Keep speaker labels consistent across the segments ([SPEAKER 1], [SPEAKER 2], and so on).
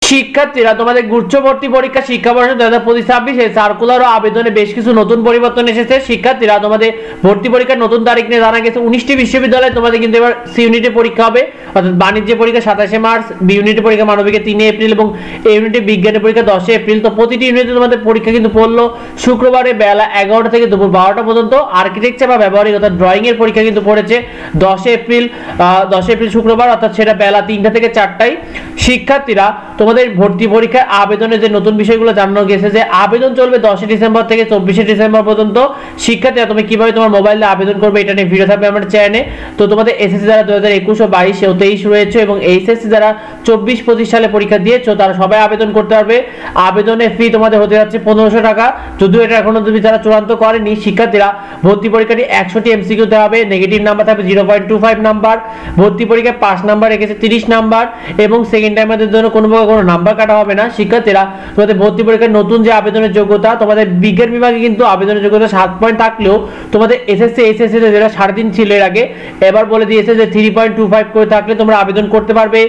[SPEAKER 1] শিক্ষার্থীরা তোমাদের গুচ্ছভর্তি পরীক্ষা শিক্ষাবর্ষ 2025-26 এর সার্কুলার ও আবেদনে বেশ কিছু নতুন পরিবর্তন এসেছে। শিক্ষার্থীরা তোমাদের ভর্তি পরীক্ষার নতুন তারিখ নিয়ে জানা গেছে। 19টি বিশ্ববিদ্যালয়ে তোমাদের কিন্তু এবার সি ইউনিটে পরীক্ষা হবে, অর্থাৎ বাণিজ্য পরীক্ষা 27 মার্চ, বি ইউনিটে পরীক্ষা মানবিকে 3 এপ্রিল এবং এ ইউনিটে বিজ্ঞানের পরীক্ষা 10 এপ্রিল। তো প্রতিটি ইউনিটে তোমাদের পরীক্ষা কিন্তু পড়লো শুক্রবারে বেলা 11টা থেকে দুপুর 12টা পর্যন্ত। আর্কিটেকচার বা ব্যবহারিক অর্থাৎ ড্রয়িং এর পরীক্ষা কিন্তু পড়েছে 10 এপ্রিল শুক্রবার, অর্থাৎ সেটা বেলা 3টা থেকে 4টায়। শিক্ষার্থীরা তোমাদের ভর্তি পরীক্ষার আবেদনের যে নতুন বিষয়গুলো জানানো গেছে যে আবেদন চলবে 10 ডিসেম্বর থেকে 24 ডিসেম্বর পর্যন্ত। শিক্ষার্থীরা তুমি কিভাবে তোমার মোবাইলে আবেদন করবে এটা নিয়ে ভিডিও থাকবে আমার চ্যানেলে। তো তোমাদের এসএসসি যারা 2021 ও 22 ও 23 রয়েছে এবং এইচএসসি যারা 24-25 সালে পরীক্ষা দিয়েছো তারা সবাই আবেদন করতে পারবে। আবেদনের ফি তোমাদের হতে যাচ্ছে 1500 টাকা। যদিও এটা এখনো তুমি যারা চূড়ান্ত করেনি, শিক্ষার্থীরা ভর্তি পরীক্ষাটি 100টি এমসিকিউতে হবে, নেগেটিভ নাম্বার থাকবে 0.25 নাম্বার, ভর্তি পরীক্ষায় পাস নাম্বার রেখেছে 30 নাম্বার এবং সেকেন্ড টাইমের জন্য কোনো নাম্বার কাটা হবে না। শিক্ষার্থীরা তোমাদের ভর্তি পরীক্ষার নতুন যে আবেদনের যোগ্যতা, তোমাদের বিজ্ঞান বিভাগে কিন্তু আবেদনের যোগ্যতা 7 পয়েন্ট থাকলেও তোমাদের এসএসসি এইচএসসি যেটা 3.5 ছিল এর আগে, এবার বলে দিয়েছে যে 3.25 করে থাকলে তোমরা আবেদন করতে পারবে।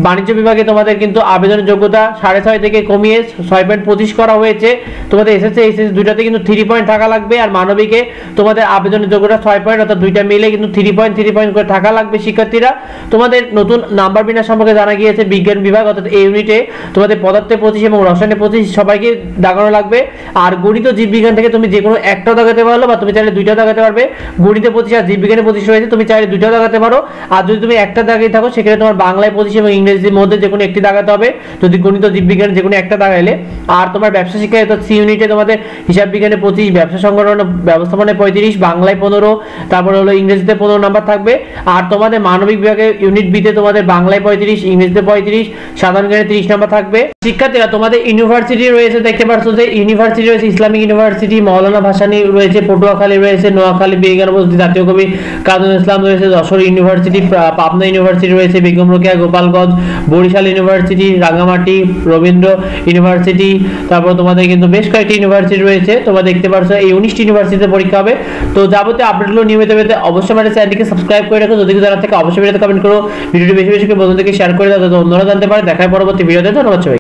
[SPEAKER 1] বাণিজ্য বিভাগে তোমাদের কিন্তু আবেদনের যোগ্যতা 6.5 থেকে কমিয়ে 6.25 করা হয়েছে। তোমাদের এসএসসি এইচএসসি দুইটাতে কিন্তু 3 পয়েন্ট থাকা লাগবে, আর মানবিকে তোমাদের আবেদনের যোগ্যতা 6 পয়েন্ট, অর্থাৎ দুইটা মিলে কিন্তু 3 পয়েন্ট করে থাকা লাগবে। শিক্ষার্থীরা তোমাদের নতুন নাম্বার বিন্যাস সম্পর্কে জানা গিয়েছে। বিজ্ঞান বিভাগ অর্থাৎ এই ইউনিটে তোমাদের পদার্থে 25 এবং রসায়নে 25 সবাইকে দাগানো লাগবে। আর গণিত জীববিজ্ঞান থেকে তুমি যে কোনো একটা দাগাতে পারো, বা তুমি চাইলে দুইটা দাগাতে পারবে। গণিতে 25 আর জীববিজ্ঞানে 25 রয়েছে, তুমি চাইলে দুইটা দাগাতে পারো। আর যদি তুমি একটা দাগিয়ে থাকো সেক্ষেত্রে তোমার বাংলায় 25 এবং ইংরেজির মধ্যে যে কোনো একটি দাগাতে হবে, যদি গণিত জীববিজ্ঞান যে কোনো একটা দাগাইলে। আর তোমার ব্যবসা শিক্ষা অর্থাৎ সি ইউনিটে তোমাদের হিসাব বিজ্ঞানে 25, ব্যবসা সংগঠন ব্যবস্থাপনায় 35, বাংলায় 15, তারপর হলো ইংরেজিতে 15 নাম্বার থাকবে। আর তোমাদের মানবিক বিভাগে ইউনিট বিতে তোমাদের বাংলায় 35, ইংরেজিতে 35, সাধারণ জ্ঞানে 30 নাম্বার থাকবে। শিক্ষার্থীরা তোমাদের ইউনিভার্সিটি রয়েছে, দেখতে পাচ্ছ যে ইউনিভার্সিটি রয়েছে ইসলামিক ইউনিভার্সিটি, মৌলানা ভাসানী রয়েছে, পটুয়াখালী রয়েছে, নোয়াখালী বিজ্ঞান বস্তি জাতীয় কবি কাজী নজরুল ইসলাম রয়েছে, যশোর ইউনিভার্সিটি, পাবনা ইউনিভার্সিটি রয়েছে, বেগম রোকেয়া গোপালগঞ্জ, বরিশাল ইউনিভার্সিটি, রাঙ্গামাটি রবীন্দ্র ইউনিভার্সিটি, তারপর তোমাদের কিন্তু বেশ কয়েকটি ইউনিভার্সিটি রয়েছে। তোমরা দেখতে পাচ্ছ এই 19টি ইউনিভার্সিটিতে পরীক্ষা হবে। তো যাবতীয় আপডেটগুলো নিয়মিত পেতে অবশ্যই আমাদের চ্যানেলটিকে সাবস্ক্রাইব করে রাখো। যদি জানার থেকে অবশ্যই ভিডিওতে কমেন্ট করো, ভিডিওটি বেশি বেশি করে বন্ধুদেরকে শেয়ার করে দাও যাতে অন্যরা জানতে পারে। দেখায় পরবর্তী ভিডিওতে। ধন্যবাদ সবাই।